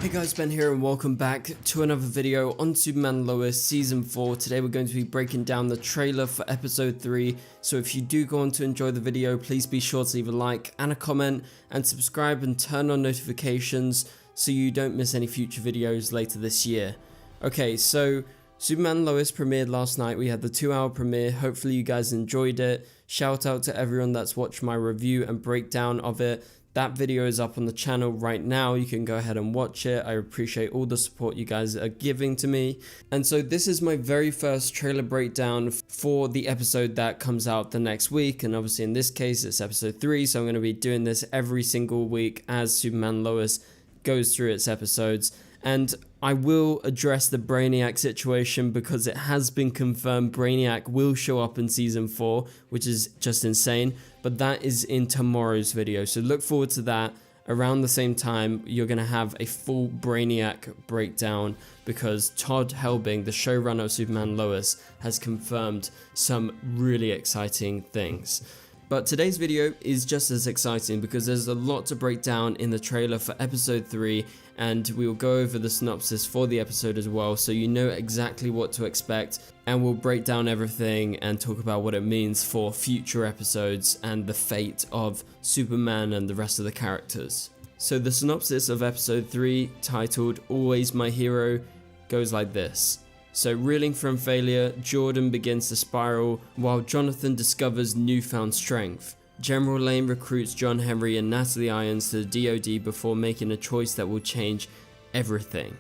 Hey guys, Ben here and welcome back to another video on Superman Lois Season 4. Today we're going to be breaking down the trailer for Episode 3, so if you do go on to enjoy the video, please be sure to leave a like and a comment and subscribe and turn on notifications so you don't miss any future videos later this year. Okay, so Superman Lois premiered last night. We had the 2-hour premiere. Hopefully you guys enjoyed it. Shout out to everyone that's watched my review and breakdown of it. That video is up on the channel right now. You can go ahead and watch it. I appreciate all the support you guys are giving to me. And so this is my very first trailer breakdown for the episode that comes out the next week. And obviously in this case, it's episode 3. So I'm going to be doing this every single week as Superman Lois goes through its episodes. And I will address the Brainiac situation because it has been confirmed Brainiac will show up in Season 4, which is just insane. But that is in tomorrow's video, so look forward to that. Around the same time, you're going to have a full Brainiac breakdown because Todd Helbing, the showrunner of Superman Lois, has confirmed some really exciting things. But today's video is just as exciting because there's a lot to break down in the trailer for episode 3, and we will go over the synopsis for the episode as well so you know exactly what to expect, and we'll break down everything and talk about what it means for future episodes and the fate of Superman and the rest of the characters. So the synopsis of episode 3, titled Always My Hero, goes like this. So reeling from failure, Jordan begins to spiral while Jonathan discovers newfound strength. General Lane recruits John Henry and Natalie Irons to the DoD before making a choice that will change everything.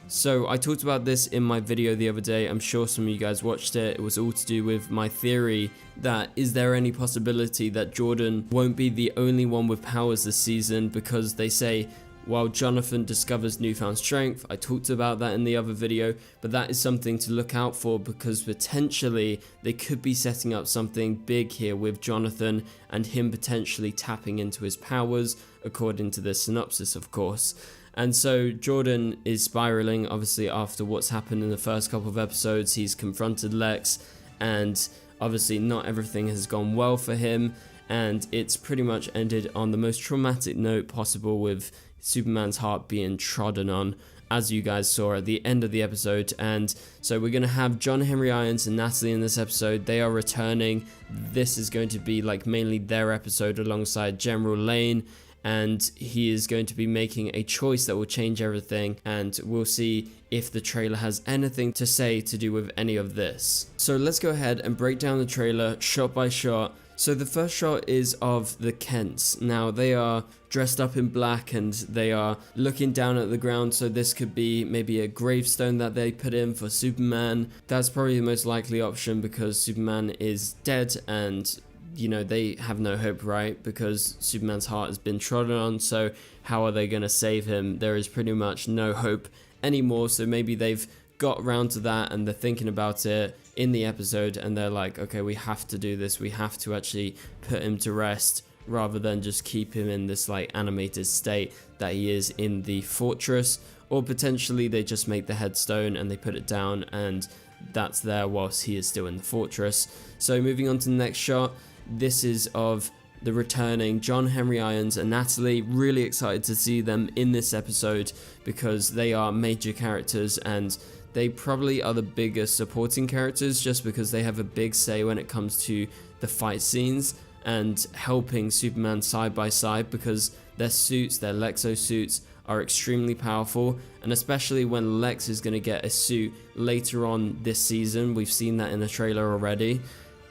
So I talked about this in my video the other day. I'm sure some of you guys watched it. It was all to do with my theory that is there any possibility that Jordan won't be the only one with powers this season, because they say while Jonathan discovers newfound strength. I talked about that in the other video, but that is something to look out for because potentially they could be setting up something big here with Jonathan and him potentially tapping into his powers, according to the synopsis of course. And so Jordan is spiraling, obviously after what's happened in the first couple of episodes. He's confronted Lex and obviously not everything has gone well for him, and it's pretty much ended on the most traumatic note possible with Superman's heart being trodden on, as you guys saw at the end of the episode. And so we're going to have John Henry Irons and Natalie in this episode. They are returning. This is going to be like mainly their episode alongside General Lane, and he is going to be making a choice that will change everything, and we'll see if the trailer has anything to say to do with any of this. So let's go ahead and break down the trailer shot by shot. So the first shot is of the Kents. Now they are dressed up in black and they are looking down at the ground, so this could be maybe a gravestone that they put in for Superman. That's probably the most likely option because Superman is dead and you know they have no hope, right? Because Superman's heart has been trodden on, so how are they going to save him? There is pretty much no hope anymore, so maybe they've got around to that and they're thinking about it in the episode and they're like, okay, we have to do this, we have to actually put him to rest rather than just keep him in this like animated state that he is in the fortress. Or potentially they just make the headstone and they put it down and that's there whilst he is still in the fortress. So moving on to the next shot, this is of the returning John Henry Irons and Natalie. Really excited to see them in this episode because they are major characters and they probably are the biggest supporting characters just because they have a big say when it comes to the fight scenes and helping Superman side by side, because their suits, their Lexo suits, are extremely powerful, and especially when Lex is going to get a suit later on this season. We've seen that in a trailer already.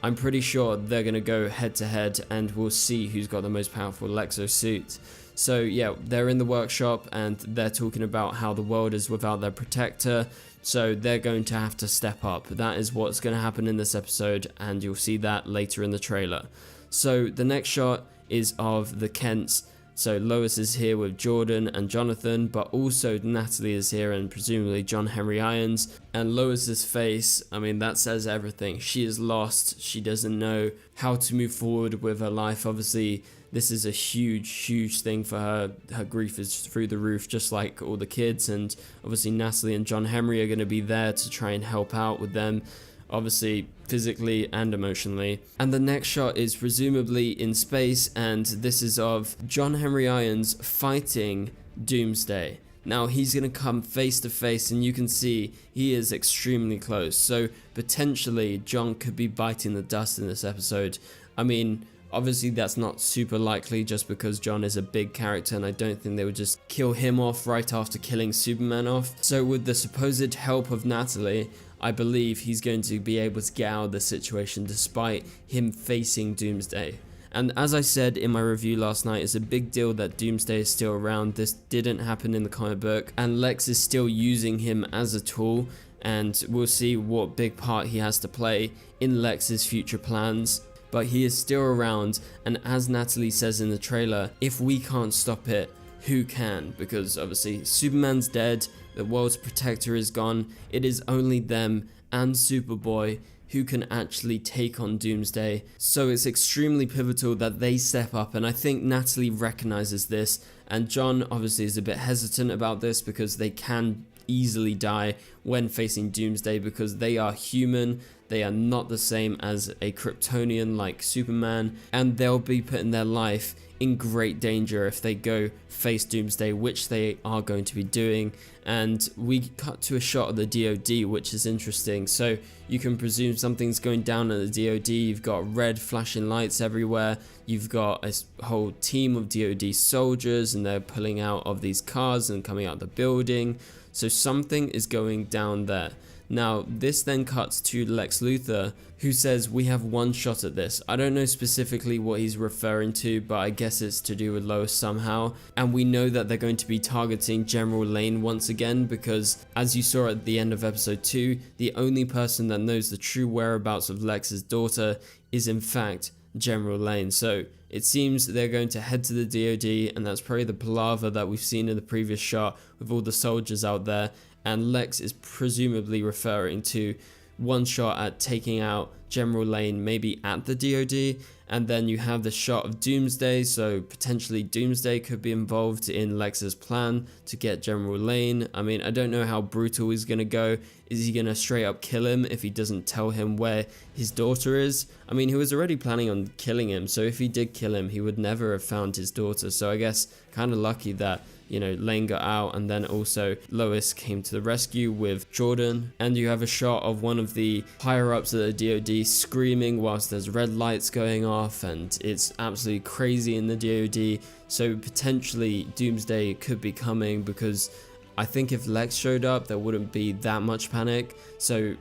I'm pretty sure they're going to go head to head and we'll see who's got the most powerful Lexo suit. So yeah, they're in the workshop and they're talking about how the world is without their protector, so they're going to have to step up. That is what's going to happen in this episode and you'll see that later in the trailer. So the next shot is of the Kents. So Lois is here with Jordan and Jonathan, but also Natalie is here and presumably John Henry Irons. And Lois's face, I mean, that says everything. She is lost. She doesn't know how to move forward with her life. Obviously, this is a huge thing for her. Her grief is through the roof, just like all the kids. And obviously Natalie and John Henry are going to be there to try and help out with them, obviously physically and emotionally. And the next shot is presumably in space, and this is of John Henry Irons fighting Doomsday. Now he's going to come face to face, and you can see he is extremely close. So potentially John could be biting the dust in this episode. I mean, obviously that's not super likely just because John is a big character, and I don't think they would just kill him off right after killing Superman off. So with the supposed help of Natalie, I believe he's going to be able to get out of the situation despite him facing Doomsday. And as I said in my review last night, it's a big deal that Doomsday is still around. This didn't happen in the comic book, and Lex is still using him as a tool, and we'll see what big part he has to play in Lex's future plans. But he is still around, and as Natalie says in the trailer, if we can't stop it, who can? Because obviously Superman's dead, the world's protector is gone, it is only them and Superboy who can actually take on Doomsday. So it's extremely pivotal that they step up, and I think Natalie recognizes this, and John obviously is a bit hesitant about this because they can easily die when facing Doomsday because they are human. They are not the same as a Kryptonian like Superman, and they'll be putting their life in great danger if they go face Doomsday, which they are going to be doing. And we cut to a shot of the DoD, which is interesting. So you can presume something's going down at the DoD. You've got red flashing lights everywhere. You've got a whole team of DoD soldiers, and they're pulling out of these cars and coming out of the building. So something is going down there. Now, this then cuts to Lex Luthor, who says we have one shot at this. I don't know specifically what he's referring to, but I guess it's to do with Lois somehow. And we know that they're going to be targeting General Lane once again, because as you saw at the end of episode 2, the only person that knows the true whereabouts of Lex's daughter is in fact General Lane. So it seems they're going to head to the DoD, and that's probably the palaver that we've seen in the previous shot with all the soldiers out there. And Lex is presumably referring to one shot at taking out General Lane, maybe at the DoD, and then you have the shot of Doomsday, so potentially Doomsday could be involved in Lex's plan to get General Lane. I mean, I don't know how brutal he's going to go. Is he going to straight up kill him if he doesn't tell him where his daughter is? I mean, he was already planning on killing him, so if he did kill him, he would never have found his daughter. So I guess kind of lucky that, you know, Lane got out, and then also Lois came to the rescue with Jordan. And you have a shot of one of the higher ups at the DoD screaming whilst there's red lights going off, and it's absolutely crazy in the DoD. So potentially Doomsday could be coming, because I think if Lex showed up, there wouldn't be that much panic. So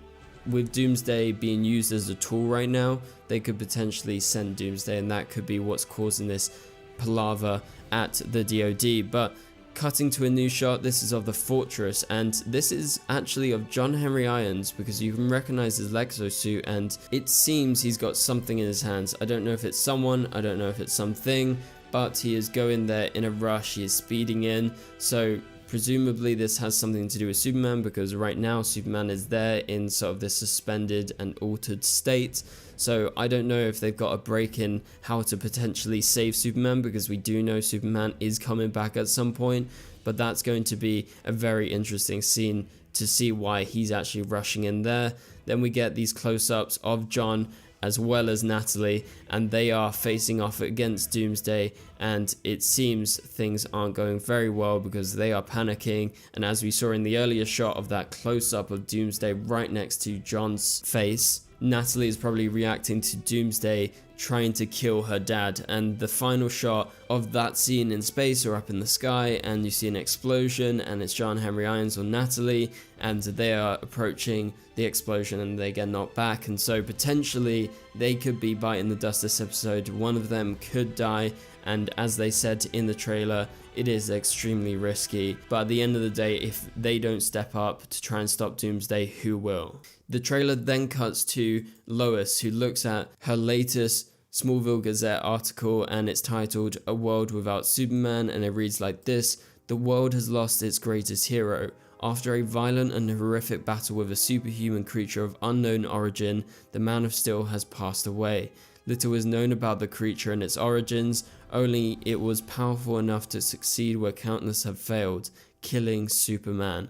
with Doomsday being used as a tool right now, they could potentially send Doomsday, and that could be what's causing this palaver at the DoD. But cutting to a new shot, this is of the fortress, and this is actually of John Henry Irons, because you can recognize his exosuit, and it seems he's got something in his hands. I don't know if it's someone, I don't know if it's something, but he is going there in a rush. He is speeding in, so presumably this has something to do with Superman, because right now Superman is there in sort of this suspended and altered state. So I don't know if they've got a break in how to potentially save Superman, because we do know Superman is coming back at some point, but that's going to be a very interesting scene to see why he's actually rushing in there. Then we get these close-ups of John as well as Natalie, and they are facing off against Doomsday, and it seems things aren't going very well because they are panicking. And as we saw in the earlier shot of that close-up of Doomsday right next to John's face, Natalie is probably reacting to Doomsday trying to kill her dad. And the final shot of that scene in space or up in the sky, and you see an explosion, and it's John Henry Irons or Natalie, and they are approaching the explosion and they get knocked back. And so potentially they could be biting the dust this episode. One of them could die, and as they said in the trailer, it is extremely risky. But at the end of the day, if they don't step up to try and stop Doomsday, who will? The trailer then cuts to Lois, who looks at her latest Smallville Gazette article, and it's titled "A World Without Superman," and it reads like this: "The world has lost its greatest hero. After a violent and horrific battle with a superhuman creature of unknown origin, the Man of Steel has passed away. Little is known about the creature and its origins, only it was powerful enough to succeed where countless have failed, killing Superman.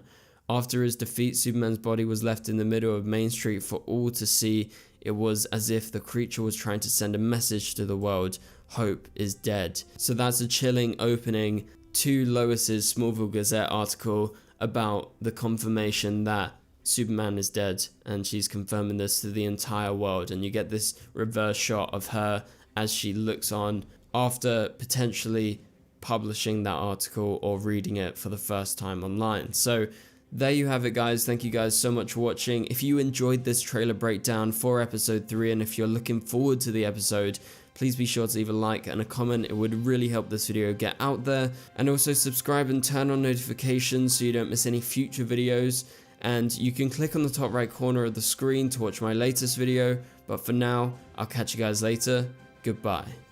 After his defeat, Superman's body was left in the middle of Main Street for all to see. It was as if the creature was trying to send a message to the world: hope is dead." So that's a chilling opening to Lois's Smallville Gazette article about the confirmation that Superman is dead, and she's confirming this to the entire world, and you get this reverse shot of her as she looks on after potentially publishing that article or reading it for the first time online. So there you have it, guys. Thank you guys so much for watching. If you enjoyed this trailer breakdown for episode 3, and if you're looking forward to the episode, please be sure to leave a like and a comment. It would really help this video get out there. And also subscribe and turn on notifications so you don't miss any future videos. And you can click on the top right corner of the screen to watch my latest video. But for now, I'll catch you guys later. Goodbye.